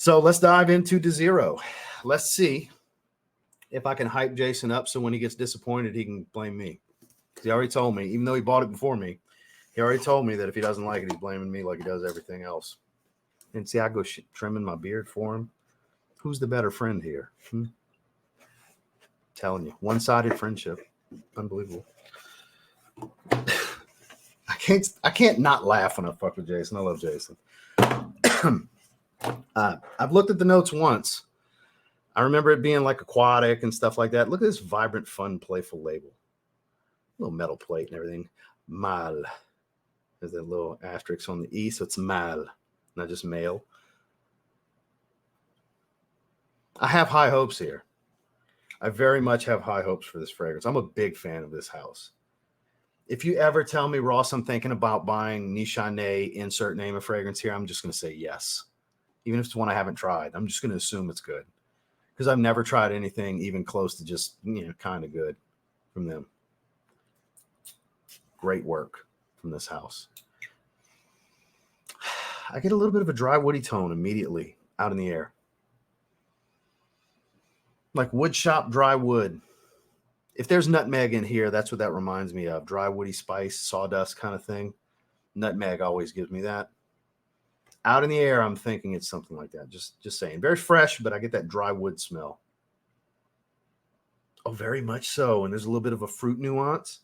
So let's dive into Deziro. Let's see if I can hype Jason up so when he gets disappointed, he can blame me. He already told me, even though he bought it before me, he already told me that if he doesn't like it, he's blaming me like he does everything else. And see, I go trimming my beard for him. Who's the better friend here? Telling you, one-sided friendship. Unbelievable. I can't not laugh when I fuck with Jason. I love Jason. I've looked at the notes once. I remember it being like aquatic and stuff like that. Look at this vibrant, fun, playful label. Little metal plate and everything. Mal. There's that little asterisk on the E, so it's mal, not just male. I have high hopes here. I very much have high hopes for this fragrance. I'm a big fan of this house. If you ever tell me, Ross, I'm thinking about buying Nishane, insert name of fragrance here, I'm just going to say yes. Even if it's one I haven't tried, I'm just going to assume it's good. Because I've never tried anything even close to just, kind of good from them. Great work from this house. I get a little bit of a dry woody tone immediately out in the air. Like wood shop dry wood. If there's nutmeg in here, that's what that reminds me of. Dry woody spice, sawdust kind of thing. Nutmeg always gives me that. Out in the air, I'm thinking it's something like that. Just saying. Very fresh, but I get that dry wood smell. Oh, very much so. And there's a little bit of a fruit nuance.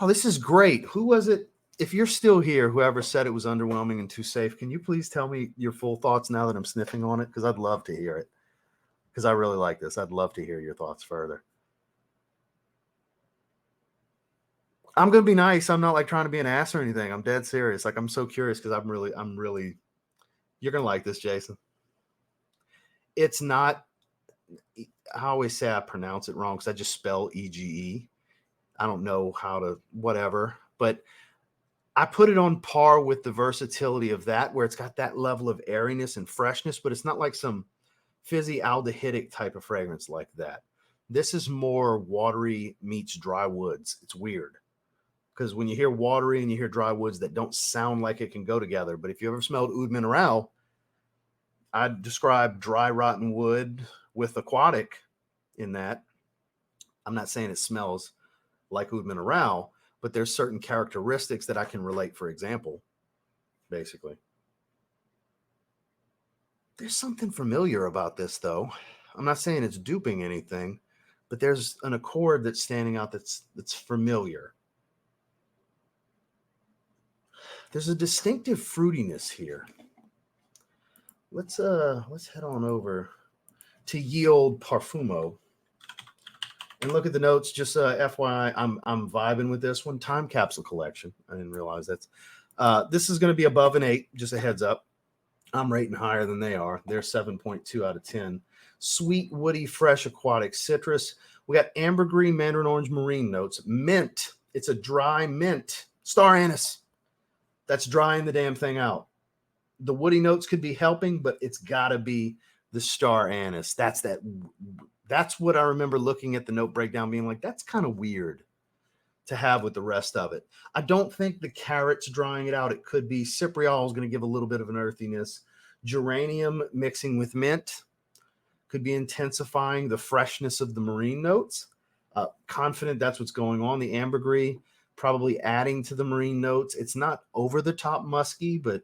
Oh, this is great. Who was it? If you're still here, whoever said it was underwhelming and too safe, can you please tell me your full thoughts now that I'm sniffing on it? Because I'd love to hear it. Because I really like this. I'd love to hear your thoughts further. I'm going to be nice. I'm not like trying to be an ass or anything. I'm dead serious. Like I'm so curious because I'm really, you're going to like this, Jason. It's not, I always say I pronounce it wrong because I just spell EGE. I don't know how to, whatever, but I put it on par with the versatility of that, where it's got that level of airiness and freshness, but it's not like some fizzy aldehydic type of fragrance like that. This is more watery meets dry woods. It's weird because when you hear watery and you hear dry woods, that don't sound like it can go together. But if you ever smelled oud mineral, I'd describe dry rotten wood with aquatic in that. I'm not saying it smells like oud mineral, but there's certain characteristics that I can relate, for example, basically. There's something familiar about this, though. I'm not saying it's duping anything, but there's an accord that's standing out that's familiar. There's a distinctive fruitiness here. Let's head on over to Yield Parfumo and look at the notes. Just FYI, I'm vibing with this one. Time capsule collection. I didn't realize that's this is going to be above an 8. Just a heads up. I'm rating higher than they are. They're 7.2 out of 10. Sweet, woody, fresh, aquatic citrus. We got ambergris, mandarin orange, marine notes. Mint. It's a dry mint. Star anise. That's drying the damn thing out. The woody notes could be helping, but it's got to be the star anise. That's what I remember looking at the note breakdown being like, that's kind of weird to have with the rest of it. I don't think the carrot's drying it out. It could be cypriol is going to give a little bit of an earthiness. Geranium mixing with mint could be intensifying the freshness of the marine notes. Confident that's what's going on. The ambergris probably adding to the marine notes. It's not over the top musky, but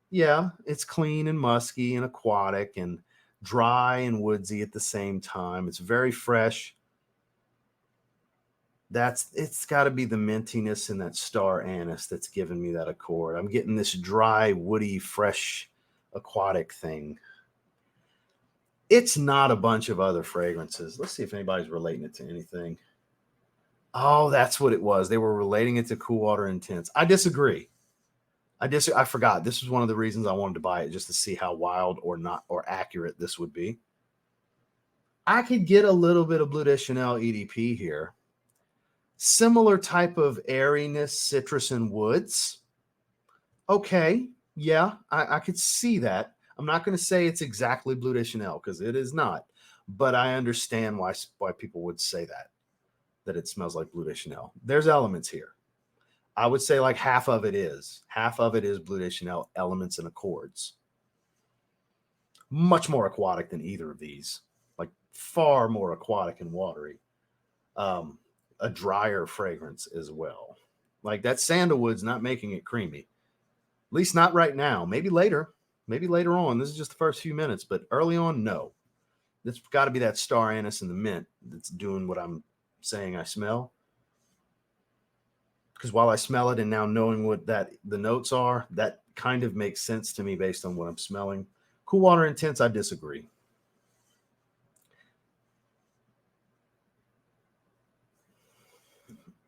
yeah, it's clean and musky and aquatic and dry and woodsy at the same time. It's very fresh. It's got to be the mintiness and that star anise that's giving me that accord. I'm getting this dry, woody, fresh, aquatic thing. It's not a bunch of other fragrances. Let's see if anybody's relating it to anything. Oh, that's what it was. They were relating it to Cool Water Intense. I disagree. I forgot. This was one of the reasons I wanted to buy it, just to see how wild or not or accurate this would be. I could get a little bit of Bleu de Chanel EDP here. Similar type of airiness, citrus, and woods. Okay, yeah, I could see that. I'm not going to say it's exactly Bleu de Chanel because it is not, but I understand why people would say that it smells like Bleu de Chanel. There's elements here. I would say like half of it is Bleu de Chanel elements and accords. Much more aquatic than either of these, like far more aquatic and watery. A drier fragrance as well. Like that sandalwood's not making it creamy, at least not right now. Maybe later on. This is just the first few minutes, but early on, no. It's got to be that star anise and the mint that's doing what I'm saying I smell. Because while I smell it and now knowing what the notes are, that kind of makes sense to me based on what I'm smelling. Cool Water Intense, I disagree.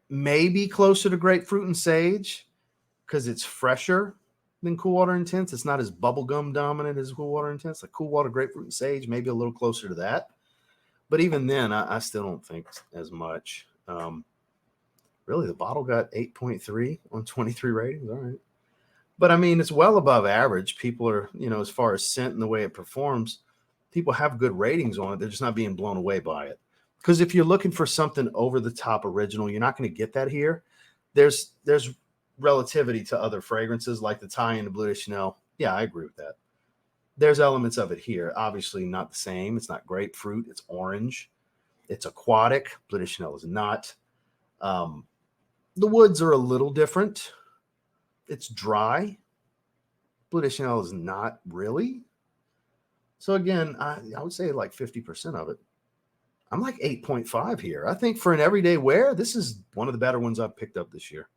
Maybe closer to grapefruit and sage because it's fresher than Cool Water Intense. It's not as bubblegum dominant as Cool Water Intense. Like Cool Water, grapefruit, and sage, maybe a little closer to that. But even then, I still don't think as much. Really, the bottle got 8.3 on 23 ratings. All right. But I mean, it's well above average. People are, as far as scent and the way it performs, people have good ratings on it. They're just not being blown away by it. Because if you're looking for something over the top original, you're not going to get that here. There's relativity to other fragrances like the tie-in to Bleu de Chanel. Yeah, I agree with that. There's elements of it here. Obviously not the same. It's not grapefruit. It's orange. It's aquatic. Bleu de Chanel is not. The woods are a little different. It's dry. Bleu de Chanel is not really. So again, I would say like 50% of it. I'm like 8.5 here. I think for an everyday wear, this is one of the better ones I've picked up this year.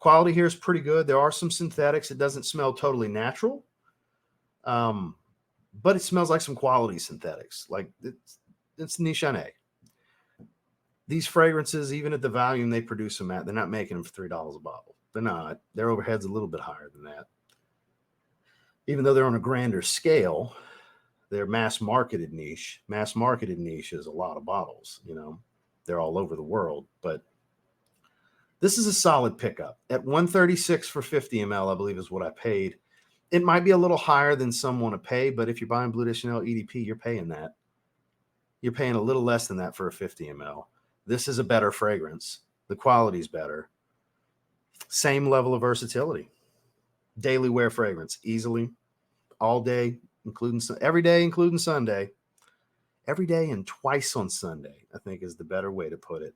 Quality here is pretty good. There are some synthetics. It doesn't smell totally natural, but it smells like some quality synthetics. Like it's Nishane. These fragrances, even at the volume they produce them at, they're not making them for $3 a bottle. They're not. Their overhead's a little bit higher than that. Even though they're on a grander scale, they're mass marketed niche. Mass marketed niche is a lot of bottles, they're all over the world, but this is a solid pickup at $136 for 50 ml, I believe is what I paid. It might be a little higher than some want to pay, but if you're buying Bleu de Chanel EDP, you're paying that. You're paying a little less than that for a 50 ml. This is a better fragrance. The quality's better. Same level of versatility. Daily wear fragrance, easily, all day, every day, including Sunday. Every day and twice on Sunday, I think is the better way to put it.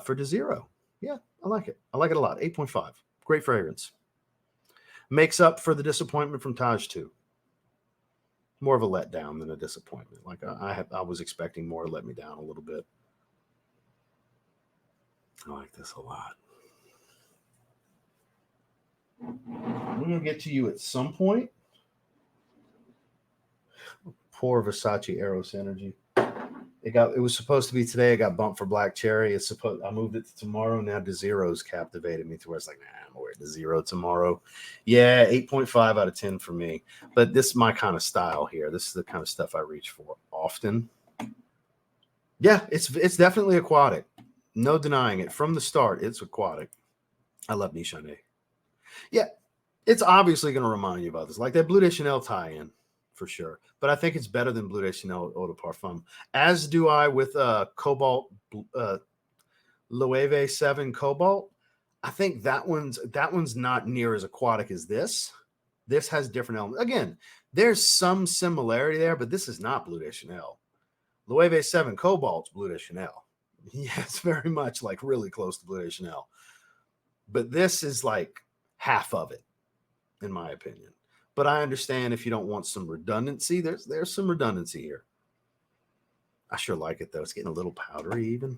For Deziro. Yeah, I like it. I like it a lot. 8.5. Great fragrance. Makes up for the disappointment from Taj 2. More of a letdown than a disappointment. Like I was expecting more, let me down a little bit. I like this a lot. We're going to get to you at some point. Poor Versace Eros Energy. It was supposed to be today. It got bumped for Black Cherry. I moved it to tomorrow. Now Deziro's captivated me to where it's like, I'm gonna wear Deziro tomorrow. Yeah, 8.5 out of 10 for me. But this is my kind of style here. This is the kind of stuff I reach for often. Yeah, it's definitely aquatic. No denying it. From the start, it's aquatic. I love Nishane. Yeah, it's obviously going to remind you about this. Like that Bleu de Chanel tie-in. For sure. But I think it's better than Bleu de Chanel Eau de Parfum. As do I with Cobalt, Loewe 7 Cobalt. I think that one's not near as aquatic as this. This has different elements. Again, there's some similarity there, but this is not Bleu de Chanel. Loewe 7 Cobalt's Bleu de Chanel. Yeah, it's very much like really close to Bleu de Chanel. But this is like half of it, in my opinion. But I understand if you don't want some redundancy, there's some redundancy here. I sure like it though. It's getting a little powdery even.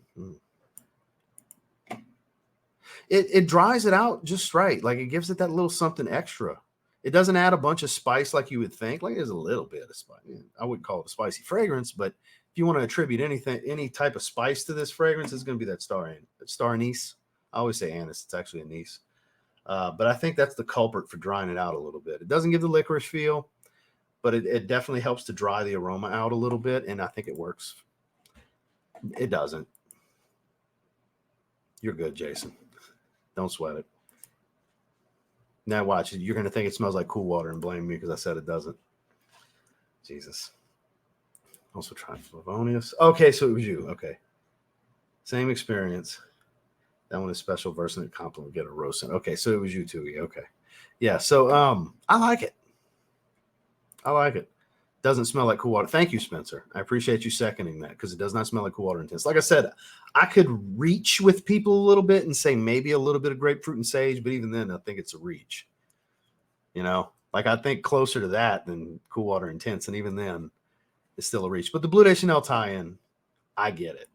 It dries it out just right. Like it gives it that little something extra. It doesn't add a bunch of spice like you would think. Like there's a little bit of spice. I wouldn't call it a spicy fragrance, but if you want to attribute any type of spice to this fragrance, it's going to be that star anise. I always say anise. It's actually anise. But I think that's the culprit for drying it out a little bit. It doesn't give the licorice feel, but it definitely helps to dry the aroma out a little bit, and I think it works. It doesn't. You're good, Jason. Don't sweat it. Now watch it. You're going to think it smells like Cool Water and blame me because I said it doesn't. Jesus. Also trying Flavonius. Okay, so it was you. Okay. Same experience. That one is special version and compliment, get a roast. Okay, so it was you too. Okay. Yeah, so I like it. I like it. Doesn't smell like cool water. Thank you, Spencer. I appreciate you seconding that because it does not smell like cool water intense. Like I said, I could reach with people a little bit and say maybe a little bit of grapefruit and sage, but even then, I think it's a reach. You know, like I think closer to that than cool water intense, and even then, it's still a reach. But the Blue de Chanel tie-in, I get it.